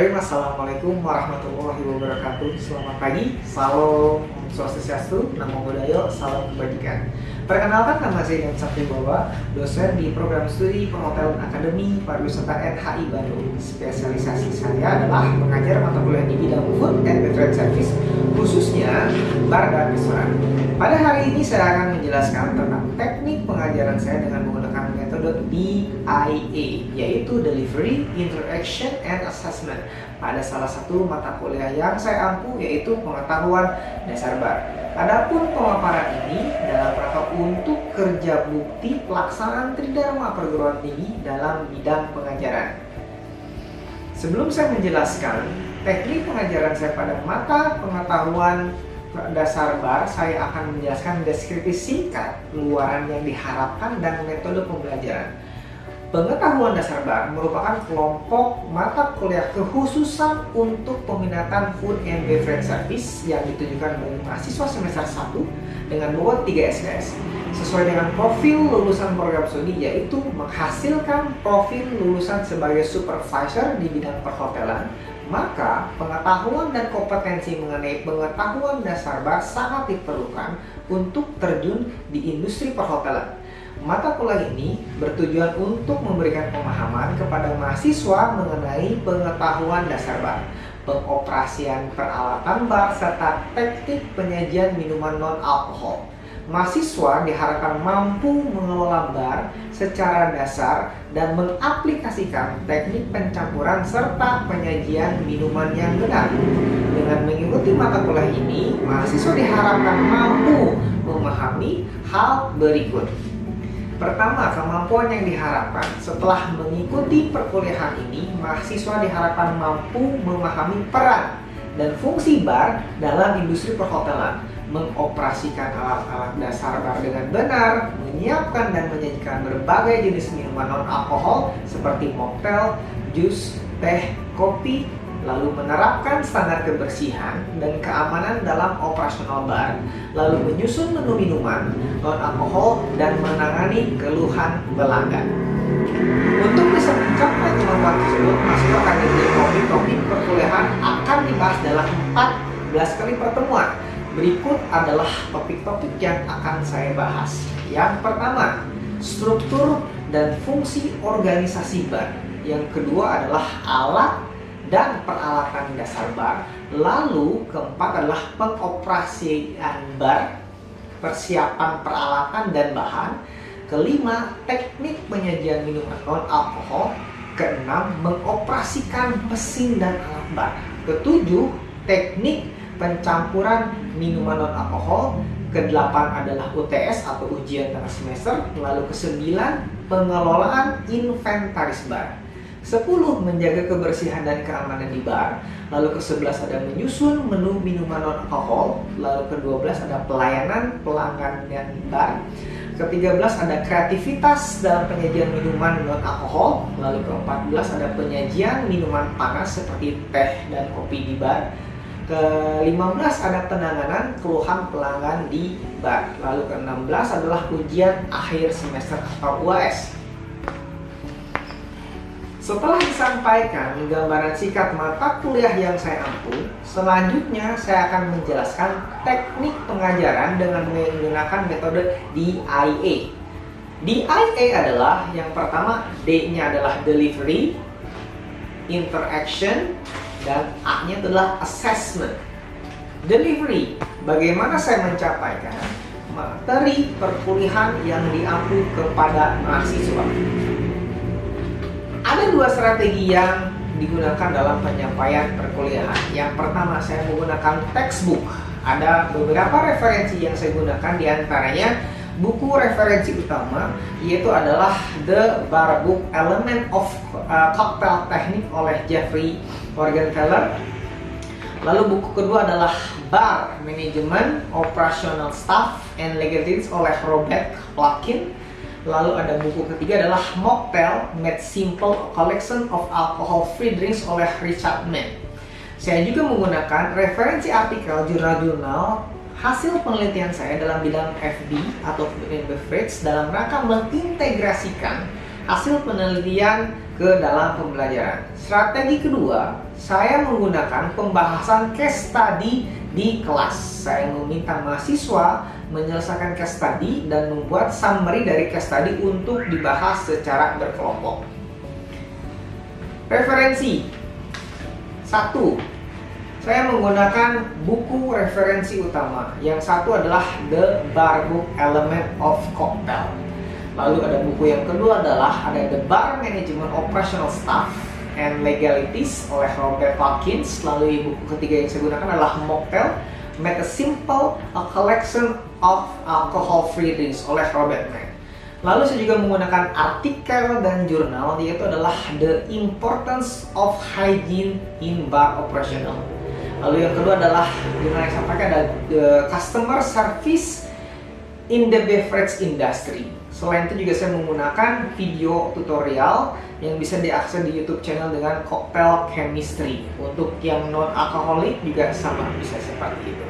Bismillahirrahmanirrahim. Assalamualaikum warahmatullahi wabarakatuh. Selamat pagi, salam swastiastu, namo buddhaya, salam kebajikan. Perkenalkan, nama saya Ian Saktibawa, dosen di program studi Perhotelan Akademi Pariwisata NHI Bandung. Spesialisasi saya adalah mengajar mata kuliah di bidang food and beverage service, khususnya bar dan restoran. Pada hari ini saya akan menjelaskan tentang teknik pengajaran saya dengan menggunakan metode DIA, yaitu Delivery, Interaction, and Assessment, pada salah satu mata kuliah yang saya ampu, yaitu pengetahuan dasar bar. Adapun pemaparan ini dalam rangka untuk kerja bukti pelaksanaan Tridharma perguruan tinggi dalam bidang pengajaran. Sebelum saya menjelaskan teknik pengajaran saya pada mata pengetahuan dasar bar, saya akan menjelaskan deskripsi singkat luaran yang diharapkan dan metode pembelajaran. Pengetahuan dasar bar merupakan kelompok mata kuliah kekhususan untuk peminatan food and beverage service yang ditujukan bagi mahasiswa semester 1 dengan bobot 3 SKS sesuai dengan profil lulusan program studi, yaitu menghasilkan profil lulusan sebagai supervisor di bidang perhotelan. Maka pengetahuan dan kompetensi mengenai pengetahuan dasar bar sangat diperlukan untuk terjun di industri perhotelan. Mata kuliah ini bertujuan untuk memberikan pemahaman kepada mahasiswa mengenai pengetahuan dasar bar, pengoperasian peralatan bar, serta teknik penyajian minuman non-alkohol. Mahasiswa diharapkan mampu mengelola bar secara dasar dan mengaplikasikan teknik pencampuran serta penyajian minuman yang benar. Dengan mengikuti mata kuliah ini, mahasiswa diharapkan mampu memahami hal berikut. Pertama, kemampuan yang diharapkan setelah mengikuti perkuliahan ini, mahasiswa diharapkan mampu memahami peran dan fungsi bar dalam industri perhotelan, mengoperasikan alat-alat dasar bar dengan benar, menyiapkan dan menyajikan berbagai jenis minuman non-alkohol seperti mocktail, jus, teh, kopi, lalu menerapkan standar kebersihan dan keamanan dalam operasional bar, lalu menyusun menu minuman non-alkohol dan menangani keluhan pelanggan. Untuk bisa mencapai kemampuan tersebut, mahasiswa akan diberi topik-topik perkuliahan akan dibahas dalam 14 kali pertemuan. Berikut adalah topik-topik yang akan saya bahas. Yang pertama, struktur dan fungsi organisasi bar. Yang kedua adalah alat dan peralatan dasar bar. Lalu keempat adalah pengoperasian bar, persiapan peralatan dan bahan. Kelima, teknik penyajian minuman non-alkohol. Keenam, mengoperasikan mesin dan alat bar. Ketujuh, teknik pencampuran minuman non-alkohol. Kedelapan adalah UTS atau ujian tengah semester. Lalu kesembilan, pengelolaan inventaris bar. 10, menjaga kebersihan dan keamanan di bar. Lalu ke-11 ada menyusun menu minuman non-alkohol. Lalu ke-12 ada pelayanan pelanggan di bar. Ke-13 ada kreativitas dalam penyajian minuman non-alkohol. Lalu ke-14 ada penyajian minuman panas seperti teh dan kopi di bar. Ke-15 ada penanganan keluhan pelanggan di bar. Lalu ke-16 adalah ujian akhir semester atau UAS. Setelah disampaikan gambaran singkat mata kuliah yang saya ampu, selanjutnya saya akan menjelaskan teknik pengajaran dengan menggunakan metode DIA. DIA adalah yang pertama, D-nya adalah Delivery, Interaction, dan A-nya adalah Assessment. Delivery, bagaimana saya mencapaikan materi perkuliahan yang diampu kepada mahasiswa. Ada dua strategi yang digunakan dalam penyampaian perkuliahan. Yang pertama, saya menggunakan textbook. Ada beberapa referensi yang saya gunakan, diantaranya buku referensi utama, yaitu adalah The Bar Book Element of Cocktail Technique oleh Jeffrey Morgenthaler. Lalu buku kedua adalah Bar Management, Operational Staff and Legalities oleh Robert Plotkin. Lalu ada buku ketiga adalah Mocktail Made Simple, Collection of Alcohol-Free Drinks oleh Richard Mann. Saya juga menggunakan referensi artikel jurnal-jurnal hasil penelitian saya dalam bidang FB atau Food and Beverage dalam rangka mengintegrasikan hasil penelitian ke dalam pembelajaran. Strategi kedua, saya menggunakan pembahasan case study di kelas. Saya meminta mahasiswa menyelesaikan case study dan membuat summary dari case study untuk dibahas secara berkelompok. Referensi. 1. Saya menggunakan buku referensi utama. Yang satu adalah The Bar Book Element of Cocktail. Lalu ada buku yang kedua adalah ada The Bar Management Operational Staff and Legalities oleh Robert Watkins. Lalu buku ketiga yang saya gunakan adalah Mocktail Make a Simple A Collection of Alcohol-Free Drinks oleh Robert Mann. Lalu saya juga menggunakan artikel dan jurnal, yaitu adalah The Importance of Hygiene in Bar Operational. Lalu yang kedua adalah jurnal yang saya pakai adalah The Customer Service in the Beverage Industry. Selain itu juga saya menggunakan video tutorial yang bisa diakses di YouTube channel dengan Cocktail Chemistry. Untuk yang non-alkoholik juga sama, bisa seperti itu.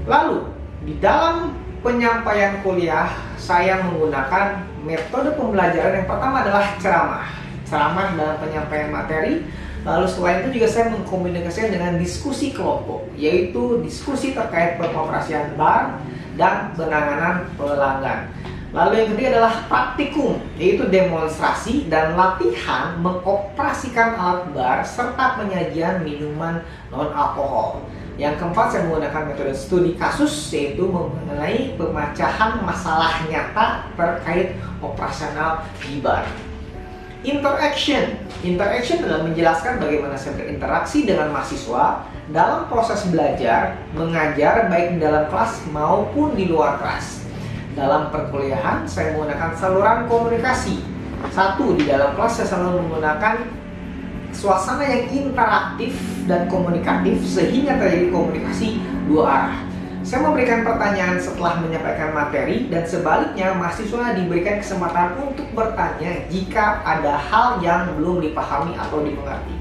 Lalu, di dalam penyampaian kuliah, saya menggunakan metode pembelajaran yang pertama adalah ceramah. Ceramah dalam penyampaian materi. Lalu selain itu juga saya mengkomunikasikan dengan diskusi kelompok, yaitu diskusi terkait pengoperasian bar dan penanganan pelanggan. Lalu yang ketiga adalah praktikum, yaitu demonstrasi dan latihan mengoperasikan alat bar serta penyajian minuman non-alkohol. Yang keempat, saya menggunakan metode studi kasus, yaitu mengenai pemecahan masalah nyata terkait operasional di bar. Interaction adalah menjelaskan bagaimana saya berinteraksi dengan mahasiswa dalam proses belajar, mengajar baik di dalam kelas maupun di luar kelas. Dalam perkuliahan, saya menggunakan saluran komunikasi. 1. Di dalam kelas saya selalu menggunakan suasana yang interaktif dan komunikatif sehingga terjadi komunikasi dua arah. Saya memberikan pertanyaan setelah menyampaikan materi dan sebaliknya mahasiswa diberikan kesempatan untuk bertanya jika ada hal yang belum dipahami atau dimengerti.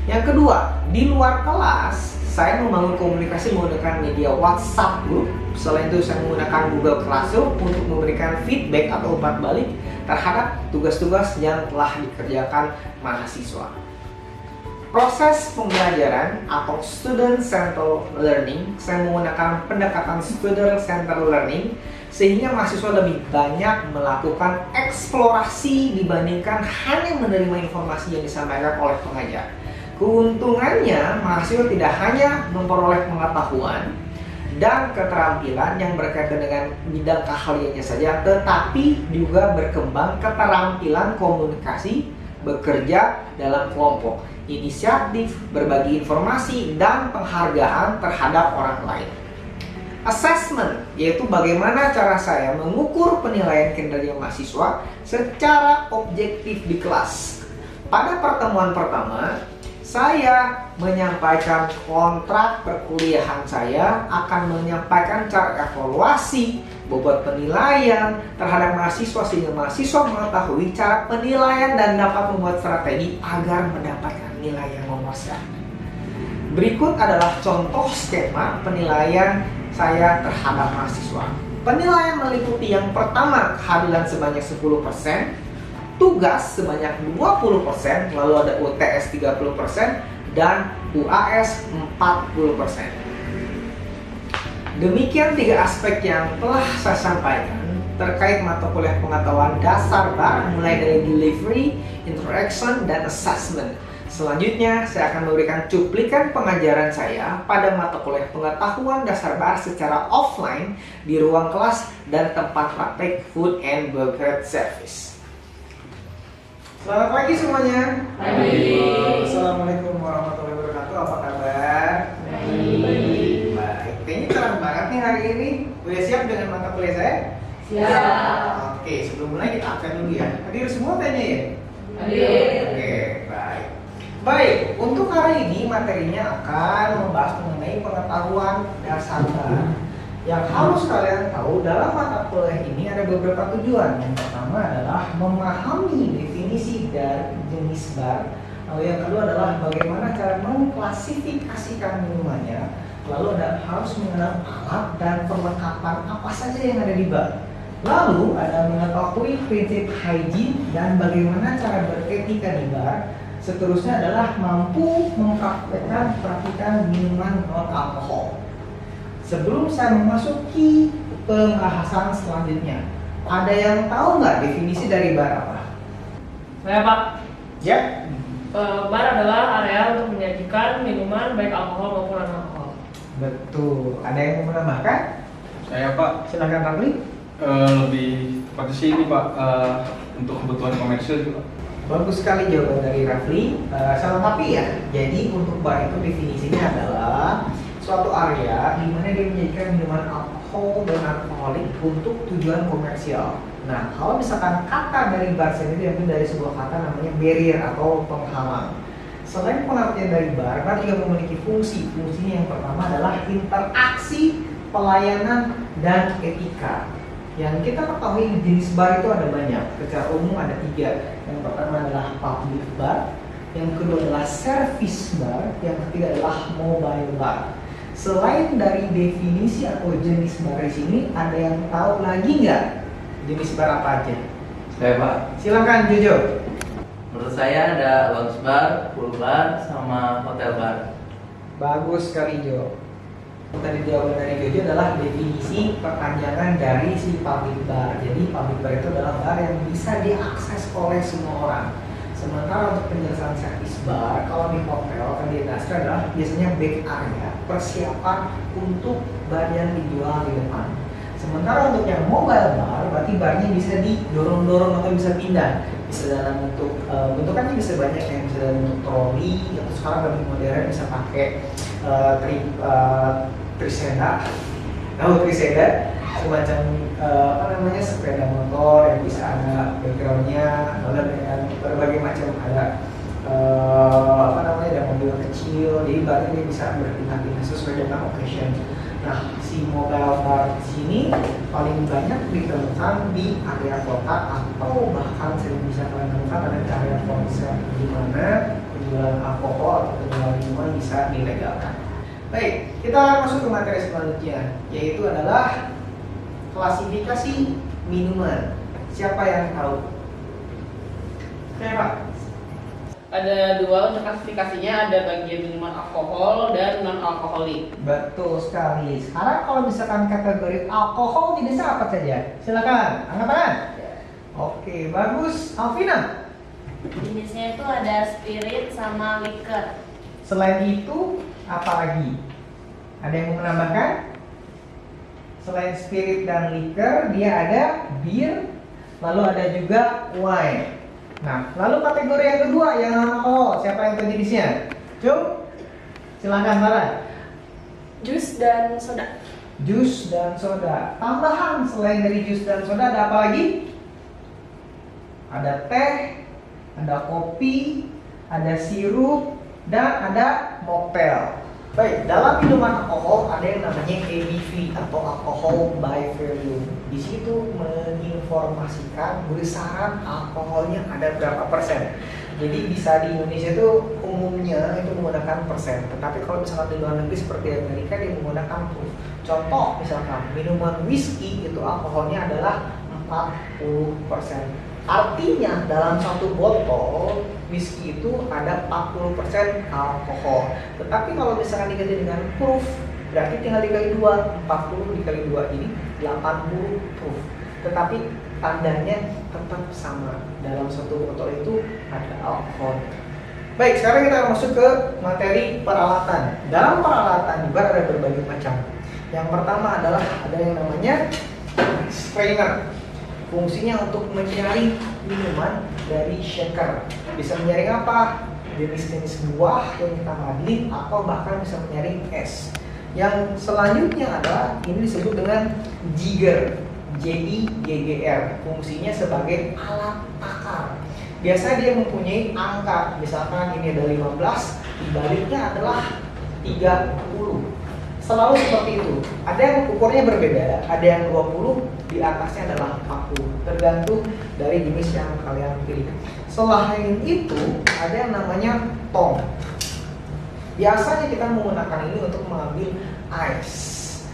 Yang kedua, di luar kelas saya membangun komunikasi menggunakan media WhatsApp group. Selain itu saya menggunakan Google Classroom untuk memberikan feedback atau umpan balik terhadap tugas-tugas yang telah dikerjakan mahasiswa. Proses pembelajaran atau student centered learning, saya menggunakan pendekatan student centered learning sehingga mahasiswa lebih banyak melakukan eksplorasi dibandingkan hanya menerima informasi yang disampaikan oleh pengajar. Keuntungannya, mahasiswa tidak hanya memperoleh pengetahuan dan keterampilan yang berkaitan dengan bidang keahliannya saja, tetapi juga berkembang keterampilan komunikasi, bekerja dalam kelompok, inisiatif, berbagi informasi, dan penghargaan terhadap orang lain. Assessment, yaitu bagaimana cara saya mengukur penilaian kinerja mahasiswa secara objektif di kelas. Pada pertemuan pertama, saya menyampaikan kontrak perkuliahan saya, akan menyampaikan cara evaluasi, bobot penilaian terhadap mahasiswa sehingga mahasiswa mengetahui cara penilaian dan dapat membuat strategi agar mendapatkan nilai yang memuaskan. Berikut adalah contoh skema penilaian saya terhadap mahasiswa. Penilaian meliputi yang pertama, kehadiran sebanyak 10%, tugas sebanyak 20%, lalu ada UTS 30%, dan UAS 40%. Demikian 3 aspek yang telah saya sampaikan terkait mata kuliah pengetahuan dasar bar, mulai dari delivery, interaction, dan assessment. Selanjutnya, saya akan memberikan cuplikan pengajaran saya pada mata kuliah pengetahuan dasar bar secara offline di ruang kelas dan tempat praktek food and beverage service. Selamat pagi semuanya. Pagi. Assalamualaikum warahmatullahi wabarakatuh. Apa kabar? Baik. Kayaknya cerah banget nih hari ini. Udah siap dengan mata kuliah saya? Siap. Oke, sebelum mulai kita absen dulu ya. Hadir semua tanya ya? Hadir. Oke, baik. Baik, untuk hari ini materinya akan membahas mengenai pengetahuan dasar bar. Yang harus kalian tahu dalam mata kuliah ini ada beberapa tujuan. Yang pertama adalah memahami definisi dari jenis bar. Lalu yang kedua adalah bagaimana cara mengklasifikasikan minumannya. Lalu harus mengenal alat dan perlengkapan apa saja yang ada di bar. Lalu ada mengetahui prinsip hygiene dan bagaimana cara beretika di bar. Seterusnya adalah mampu mempraktekkan perakitan minuman non-alkohol. Sebelum saya memasuki pembahasan selanjutnya, ada yang tahu nggak definisi dari bar apa? Saya Pak, Ya, bar adalah area untuk menyajikan minuman baik alkohol maupun non alkohol. betul. Ada yang mau menambahkan? Saya Pak, Silakan Ramli. lebih pada sini Pak, untuk kebutuhan komersil juga. Bagus sekali jawaban dari Rafli. Salah tapi ya. Jadi untuk bar itu definisinya adalah suatu area di mana dia menyajikan minuman alkohol dan alkoholik untuk tujuan komersial. Nah, kalau misalkan kata dari bar sendiri diambil dari sebuah kata namanya barrier atau penghalang. Selain pengertian dari bar juga memiliki fungsi. Fungsinya yang pertama adalah interaksi, pelayanan, dan etika. Yang kita ketahui jenis bar itu ada banyak. Secara umum ada 3. Yang pertama adalah public bar, yang kedua adalah service bar, yang ketiga adalah mobile bar. Selain dari definisi atau jenis bar di sini, ada yang tahu lagi nggak jenis bar apa aja? Saya Pak, Silakan Jojo. menurut saya ada lounge bar, pool bar, sama hotel bar. Bagus sekali Jo. Tadi jawaban dari Jojo adalah definisi perpanjangan dari si public bar. Jadi public bar itu adalah bar yang bisa diakses oleh semua orang. Sementara untuk penjelasan service bar, kalau di hotel atau di industri adalah biasanya back area, persiapan untuk bar yang dijual di depan. Sementara untuk yang mobile bar, berarti barnya bisa didorong-dorong atau bisa pindah. Bisa dalam bentuk, bentukannya bisa banyak yang bisa dalam bentuk troli, atau sekarang lebih modern bisa pakai triseda, semacam apa namanya sepeda motor yang bisa ada backgroundnya, lalu dengan berbagai macam ada apa namanya ada mobil kecil, jadi barnya dia bisa berpindah-pindah sesuai dengan occasion. Nah, si mobile bar di sini paling banyak ditemukan di area kota atau bahkan sering bisa kalian temukan ada di area konsep di mana penjualan alkohol atau penjualan minuman bisa dilegalkan. Baik, kita masuk ke materi selanjutnya, yaitu adalah klasifikasi minuman. Siapa yang tahu? Oke Pak. Ada 2 untuk klasifikasinya, ada bagian minuman alkohol dan non alkoholik. Betul sekali. Sekarang kalau misalkan kategori alkohol jenisnya apa saja? Silakan, angkat tangan. Oke, bagus. Alvina. Jenisnya itu ada spirit sama liquor. Selain itu, apa lagi? Ada yang mau menambahkan? Selain spirit dan liquor, dia ada bir, lalu ada juga wine. Nah, lalu kategori yang kedua yang non-alkohol, siapa yang tahu jenisnya? Cung, silakan Sarah. Jus dan soda. Jus dan soda. Tambahan selain dari jus dan soda ada apa lagi? Ada teh, ada kopi, ada sirup, dan ada mocktail. Baik, dalam minuman alkohol ada yang namanya ABV atau alcohol by volume. Di situ menginformasikan besaran alkoholnya ada berapa persen. Jadi bisa di Indonesia itu umumnya itu menggunakan persen. Tetapi kalau misalkan di luar negeri seperti Amerika dia menggunakan proof. Contoh misalkan minuman whisky itu alkoholnya adalah 40%. Artinya dalam satu botol whisky itu ada 40% alkohol. Tetapi kalau misalkan diganti dengan proof, berarti tinggal dikali 2, 40 dikali 2 ini 80 proof. Tetapi tandanya tetap sama. Dalam satu botol itu ada alkohol. Baik, sekarang kita masuk ke materi peralatan. Dalam peralatan di bar ada berbagai macam. Yang pertama adalah ada yang namanya strainer. Fungsinya untuk menyaring minuman dari shaker. Bisa menyaring apa? Jenis-jenis buah yang kita ambil atau bahkan bisa menyaring es. Yang selanjutnya adalah ini disebut dengan jigger, JIGGR. Fungsinya sebagai alat takar. Biasanya dia mempunyai angka, misalkan ini ada 15, dibaliknya adalah 30. Selalu seperti itu. Ada yang ukurnya berbeda, ada yang 20, di atasnya adalah 40. Tergantung dari jenis yang kalian pilih. Selain itu, ada yang namanya tong. Biasanya kita menggunakan ini untuk mengambil ice.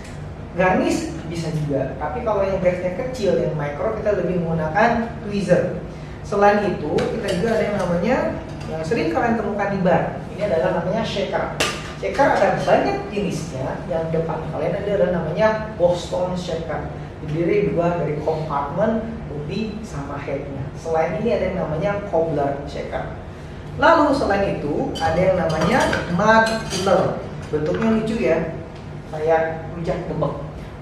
Garnish bisa juga, tapi kalau yang size-nya kecil, yang micro, kita lebih menggunakan tweezer. Selain itu, kita juga ada yang namanya yang sering kalian temukan di bar. Ini adalah namanya shaker. Shaker ada banyak jenisnya. Yang depan kalian adalah namanya Boston shaker. Terdiri dua dari kompartemen, body, sama headnya. Selain ini ada yang namanya cobbler shaker. Lalu selain itu ada yang namanya muddler. Bentuknya lucu ya, kayak rujak bebek.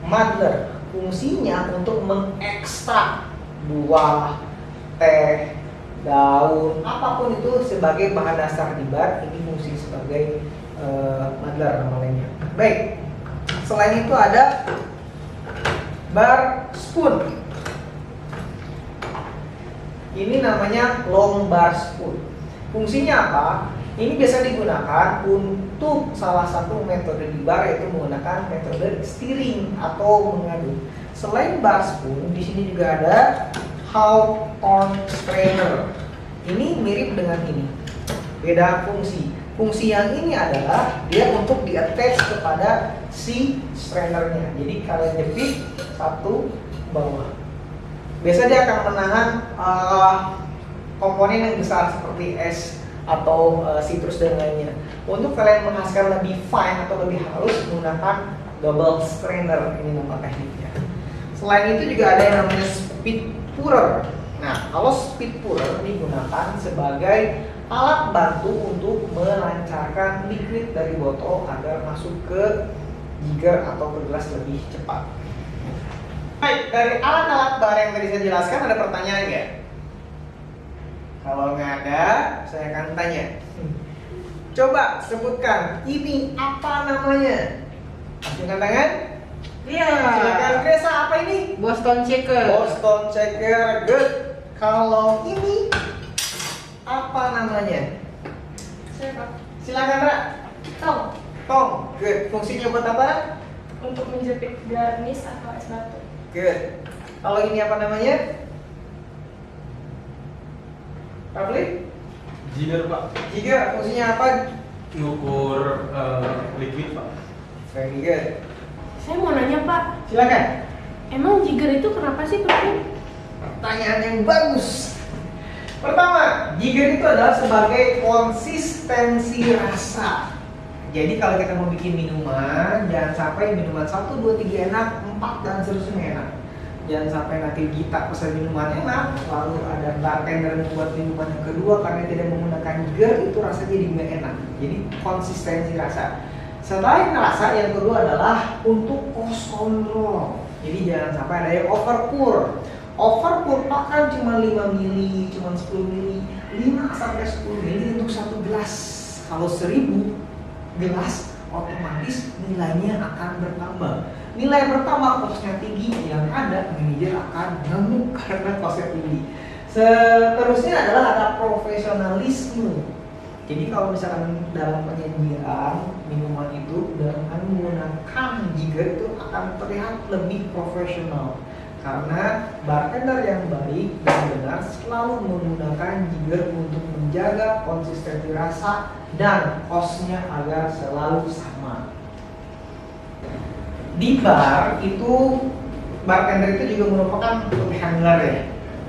Muddler fungsinya untuk mengekstrak buah, teh, daun, apapun itu sebagai bahan dasar di bar. Ini fungsi sebagai muddler namanya. Baik, selain itu ada bar spoon. Ini namanya long bar spoon. Fungsinya apa? Ini biasa digunakan untuk salah satu metode di bar, yaitu menggunakan metode stirring atau mengaduk. Selain bar spoon, di sini juga ada Hawthorne strainer. Ini mirip dengan ini, beda fungsi. Fungsi yang ini adalah dia untuk di-attach kepada si strainernya. Jadi kalian jepit satu bawah. Biasa dia akan menahan komponen yang besar seperti es atau citrus dan lainnya. Untuk kalian menghasilkan lebih fine atau lebih halus menggunakan double strainer, ini nama tekniknya. Selain itu juga ada yang namanya speed pourer. Nah, kalau speed pourer digunakan sebagai alat bantu untuk melancarkan liquid dari botol agar masuk ke jigger atau ke gelas lebih cepat. Baik, dari alat-alat bar yang tadi saya jelaskan ada pertanyaan nggak? Kalau nggak ada, saya akan tanya. Coba sebutkan, ini apa namanya? Angkat tangan. Iya. Silakan Gresa, apa ini? Boston shaker. Boston shaker, good. Kalau ini apa namanya? Saya Pak. Silakan Ra. Tong. Tong, good. Fungsinya buat apa? Untuk menjepit garnish atau es batu. Good. Kalau ini apa namanya? Public? Jigger Pak, Jigger, fungsinya apa? ngukur liquid Pak. Very good. Saya mau nanya Pak, Silakan. emang jigger itu kenapa sih penting? Pertanyaan yang bagus. Pertama, jigger itu adalah sebagai konsistensi rasa. Jadi kalau kita mau bikin minuman, jangan sampai minuman 1, 2, 3 enak, 4 dan seterusnya enak. Jangan sampai nanti kita pesan minuman enak, lalu ada bartender yang membuat minuman yang kedua karena tidak menggunakan jigger, itu rasanya jadi nggak enak. Jadi konsistensi rasa. Selain rasa, yang kedua adalah untuk cost control. Jadi jangan sampai ada yang overpour. Overpour pakan cuma 5 mili, cuma 10 mili, 5 sampai 10 mili untuk satu gelas. Kalau 1000 gelas, otomatis nilainya akan bertambah. Nilai bertambah, kosnya tinggi, yang ada manajer akan ngamuk karena kosnya tinggi. Seterusnya adalah ada profesionalisme. Jadi kalau misalkan dalam penyajian minuman itu dengan menggunakan jigger itu akan terlihat lebih profesional. Karena bartender yang baik dan benar selalu menggunakan jigger untuk menjaga konsistensi rasa dan kosnya agar selalu sama. Di bar itu bartender itu juga merupakan food handler ya,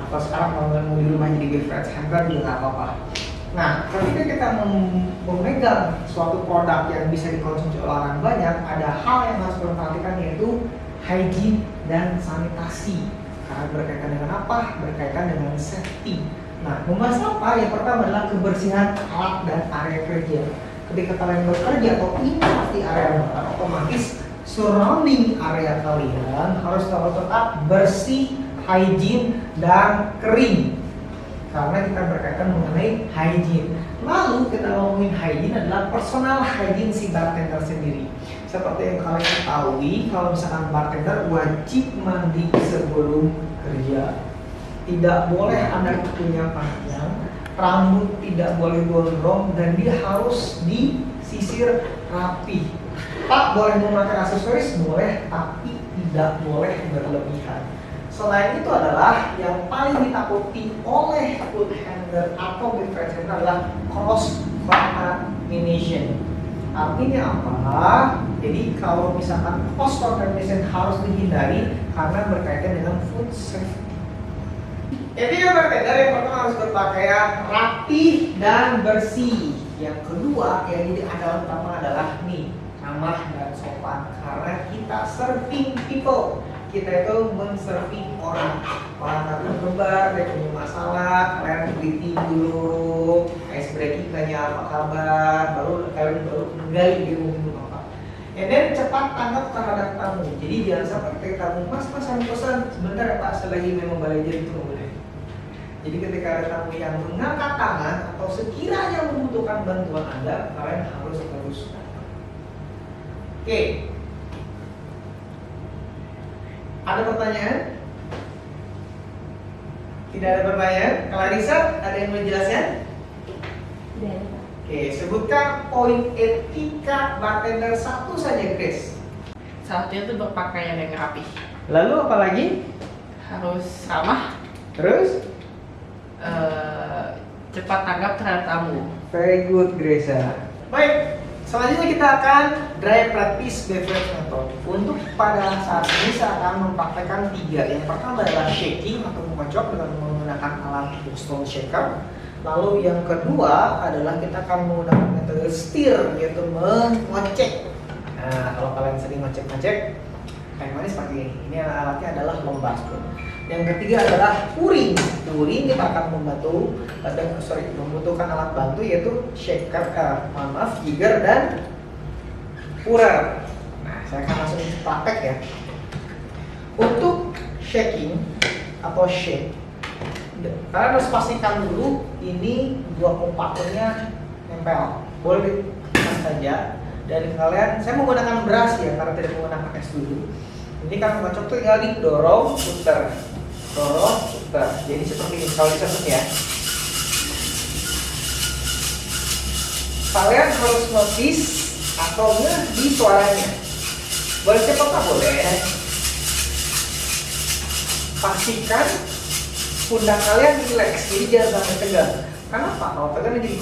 atau sekarang kalau mau di rumah jadi beverage handler juga nggak apa-apa. Nah, ketika kita memegang suatu produk yang bisa dikonsumsi oleh orang banyak, ada hal yang harus diperhatikan yaitu hygiene dan sanitasi. Karena berkaitan dengan apa? Berkaitan dengan safety. Nah, membahas apa? Yang pertama adalah kebersihan alat dan area kerja. Ketika kalian bekerja atau ini pasti area bar, otomatis surrounding area kalian harus selalu tetap bersih, hygiene, dan kering. Karena kita berkaitan mengenai hygiene. Lalu kita ngomongin hygiene adalah personal hygiene si bartender sendiri. Seperti yang kalian ketahui, kalau misalkan bartender wajib mandi sebelum kerja. Tidak boleh ada kukunya panjang, rambut tidak boleh gondrong, dan dia harus disisir rapi. Tak boleh memakai aksesoris, boleh, tapi tidak boleh berlebihan. Selain itu adalah yang paling ditakuti oleh food handler atau beverage handler adalah cross contamination. Artinya apa? Jadi kalau misalkan cross contamination harus dihindari karena berkaitan dengan food safety. Jadi yang bartender yang pertama harus berpakaian rapi dan bersih. Yang kedua yang jadi andalan utama adalah nih, ramah dan sopan. Karena kita serving people, kita itu men-serving orang. Orang datang lebar, dia punya masalah, kalian greeting dulu, ice breaking, tanya apa kabar, kalian baru menggali dia mau minum apa. And then cepat tanggap terhadap tamu. Jadi jangan sampai ketika tamu, mas saya pesan sebentar ya Pak, selagi memang manajer itu nggak boleh. Jadi ketika ada tamu yang mengangkat tangan atau sekiranya membutuhkan bantuan Anda, kalian harus terus datang. Oke. Ada pertanyaan? Tidak ada pertanyaan? Clarissa, ada yang mau jelaskan? Tidak ada. Oke, sebutkan poin etika bartender satu saja, Grace. Satunya itu berpakaian yang rapi, Lalu apa lagi? harus ramah, Terus? cepat tanggap terhadap tamu. Very good, Grace. Baik, selanjutnya kita akan dry practice beverage method. Untuk pada saat ini saya akan mempraktekkan 3. Yang pertama adalah shaking atau mengocok dengan menggunakan alat Boston shaker. Lalu yang kedua adalah kita akan menggunakan metode stir, yaitu mengocek. Nah, kalau kalian sering ngocek-ngocek, kayak manis pakai ini. Ini alatnya adalah lomba spoon. Yang ketiga adalah pouring. Pouring kita akan membutuhkan alat bantu yaitu shaker, jigger dan pourer. Nah, saya akan langsung praktek ya. Untuk shaking atau shake, kalian harus pastikan dulu ini 2 kompartemennya nempel. Boleh ditekan saja. Dan kalian, saya menggunakan brush ya karena tidak menggunakan es dulu. Ini kan ngocok tuh tinggal didorong, putar, dorong, putar. Jadi seperti ini kalau dicatat ya. Kalian harus notice atau di suaranya. Boleh cepat tak boleh. Pastikan pundak kalian relax, jadi jangan sampai tegang. Kenapa? Kalau tegang jadi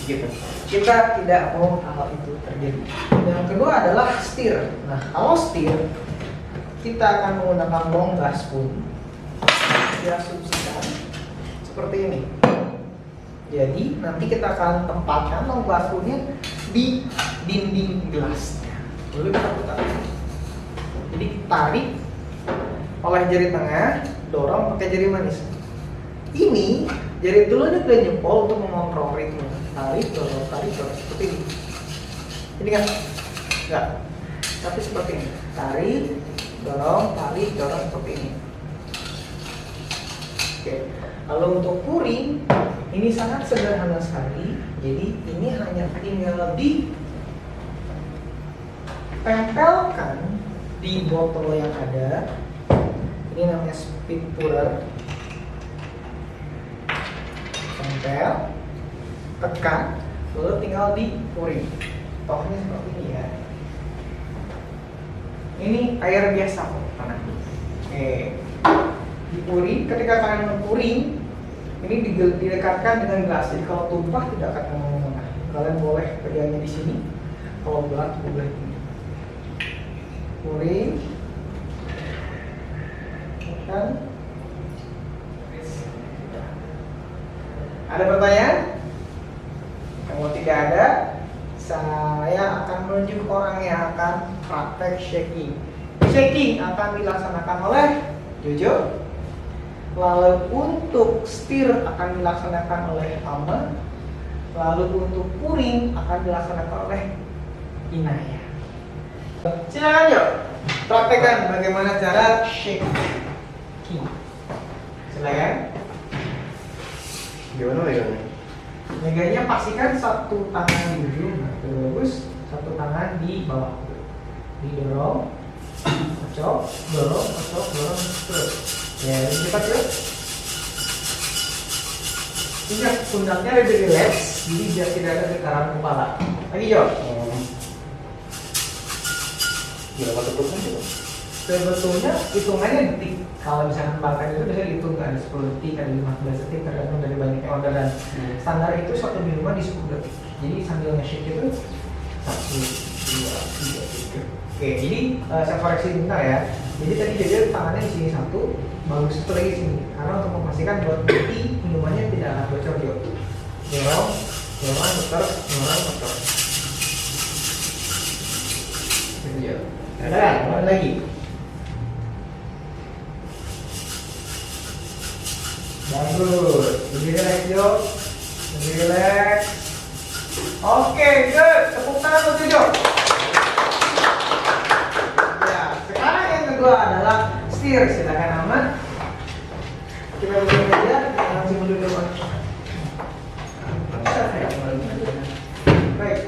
gitu. Kita tidak mau hal itu terjadi. Yang kedua adalah stir. Nah, kalau stir kita akan menggunakan longga spoon. Diasumsikan seperti ini. Jadi nanti kita akan tempatkan longga spoonnya di dinding gelasnya. Lalu kita putar. Jadi tarik oleh jari tengah, dorong pakai jari manis. Ini jari telunjuk dan jempol untuk mengontrol ritme. Tarik, dorong, seperti ini. Ini kan? Enggak. Tapi seperti ini. Tarik, dorong, seperti ini. Oke. Lalu untuk pouring, ini sangat sederhana sekali. Jadi ini hanya tinggal ditempelkan di botol yang ada. Ini namanya speed pourer. Tempel, tekan, lalu tinggal di pouring. Tohnya seperti ini ya. Ini air biasa kok, tanah. Oke. Di pouring, ketika kalian pouring, ini didekatkan dengan gelas. Jadi kalau tumpah tidak akan kemana-mana. Kalian boleh pegangnya di sini. Kalau berat boleh ini. Pouring. Tekan. Ada pertanyaan? Kalau tidak ada, saya akan menunjuk orang yang akan praktek shaking. Shaking akan dilaksanakan oleh Jojo. Lalu untuk stir akan dilaksanakan oleh Alma. Lalu untuk pouring akan dilaksanakan oleh Inaya. Silakan yuk, praktekkan bagaimana cara shaking. Silakan. Gimana megangnya? Megangnya pastikan satu tangan di ujung, nah, terus satu tangan di bawah. Didorong, kocok, dorong, terus. Ya, lebih cepat yuk. Ingat, pundaknya lebih relax, jadi biar tidak ada getaran kepala. Lagi Jo. Berapa tutupnya itu? Sebetulnya hitungannya detik. Kalau misalkan makan itu bisa dihitung ada 10 detik, ada 15 detik, tergantung dari banyaknya orderan. Standar itu 1 minuman di 10 detik. Jadi sambil nge-shake itu 1, 2, Oke, jadi saya koreksi bentar ya. Jadi tadi Jojo tangannya di sini satu, bagus satu lagi sini. Karena untuk memastikan buat bukti minumannya tidak akan bocor Jo. Dorong, muter. Iya. Ada lagi. Bagus, lebih relax Jo, lebih relax. Oke, good. Tepuk tangan untuk Jo. Ya, sekarang yang kedua adalah setir. Silakan Ahmad. Kita buka meja, kita langsung mundur dulu. Baik.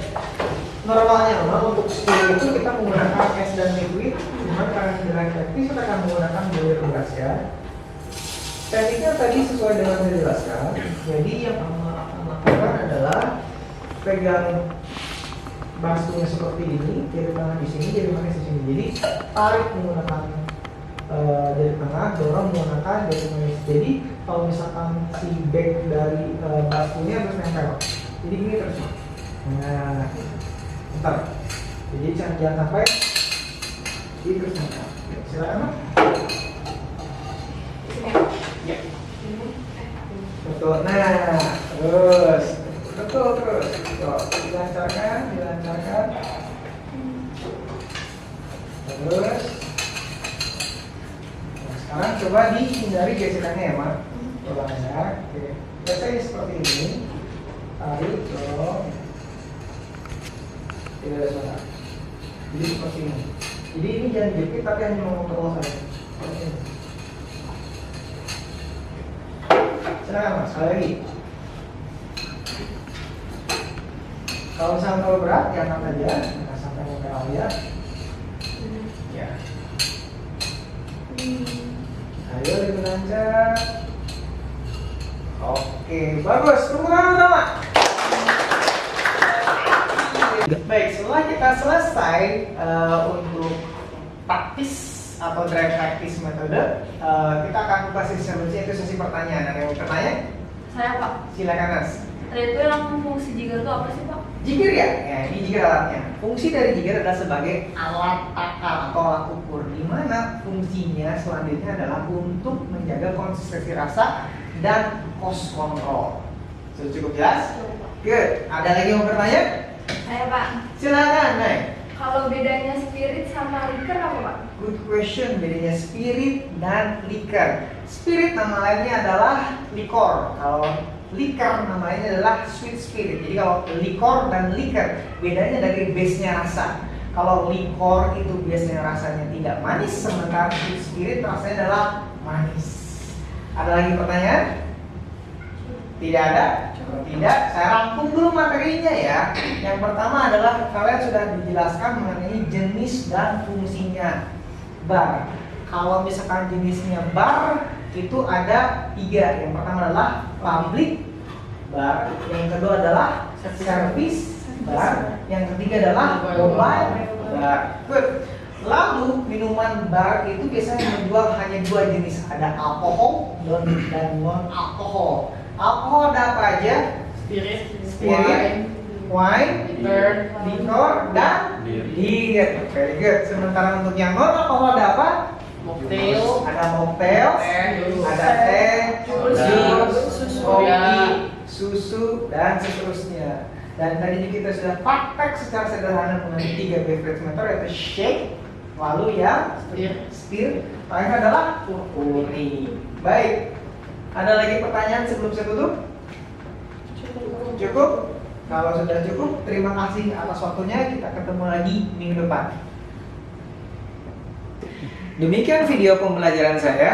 Normalnya untuk setir itu kita menggunakan es dan liquid, cuman karena tidak efektif kita akan menggunakan bulir beras ya. Tekniknya tadi sesuai dengan yang dijelaskan. Jadi yang akan lakukan adalah pegang basuhnya seperti ini, jari tangan di sini, jari manis di sini. Jadi tarik menggunakan jari tengah, dorong menggunakan jari manis. Jadi kalau misalkan si back dari basuhnya harus nempel. Jadi gini terus. Nah, bentar. Jadi jangan sampai ini terus nempel. Silakan Mas. Ya. Betul. Nah, terus. Betul terus. Tuh, dilancarkan. Terus. Nah, sekarang coba dihindari gesekannya ya, Mak. Coba ya. Oke. Biasanya seperti ini. Tarik, dorong. Tidak ada suara. Jadi seperti ini. Jadi ini jangan jepit tapi hanya mengontrol saja. Seperti ini. Silakan Mas, sekali lagi. Kalau misalnya terlalu berat, diangkat aja, nggak sampai nempel ya. Ya. Ayo lebih lancar. Oke, bagus. Tepuk tangan pertama. Baik, setelah kita selesai untuk praktis atau drive practice metode, kita akan buka sesi selanjutnya, itu sesi pertanyaan. Ada yang mau bertanya? Saya Pak. Silakan Mas. Tadi itu yang fungsi jigar itu apa sih Pak? Jigger ya? Ya, ini jigger alatnya. Fungsi dari jigger adalah sebagai alat takar atau alat ukur, di mana fungsinya selanjutnya adalah untuk menjaga konsistensi rasa dan cost control. Sudah cukup jelas? Good. Ada lagi yang mau bertanya? Saya Pak. Silakan, Nay. Kalau bedanya spirit sama liquor apa Pak? Good question. Bedanya spirit dan liquor. Spirit nama lainnya adalah likor. Kalau liquor nama lainnya adalah sweet spirit. Jadi kalau likor dan liquor bedanya dari base-nya rasa. Kalau likor itu biasanya rasanya tidak manis, sementara sweet spirit rasanya adalah manis. Ada lagi pertanyaan? Tidak ada? Kalau tidak, saya rangkum dulu materinya ya. Yang pertama adalah kalian sudah dijelaskan mengenai jenis dan fungsinya bar. Kalau misalkan jenisnya bar itu ada 3. Yang pertama adalah public bar, yang kedua adalah service bar, yang ketiga adalah mobile bar. Good. Lalu minuman bar itu biasanya menjual hanya 2 jenis, ada alkohol dan non alkohol. Alkohol ada apa aja? Spirit, Wine, liquor, dan Bir. beer. Very good. Sementara untuk yang non alkohol ada apa? mocktail, Ada mocktail, ada teh, jus, kopi, susu, dan seterusnya. Dan tadi kita sudah praktek secara sederhana mengenai 3 beverage method, yaitu shake, lalu yang stir, terakhir adalah puri. Baik. Ada lagi pertanyaan sebelum saya tutup? Cukup? Kalau sudah cukup, terima kasih atas waktunya. Kita ketemu lagi minggu depan. Demikian video pembelajaran saya.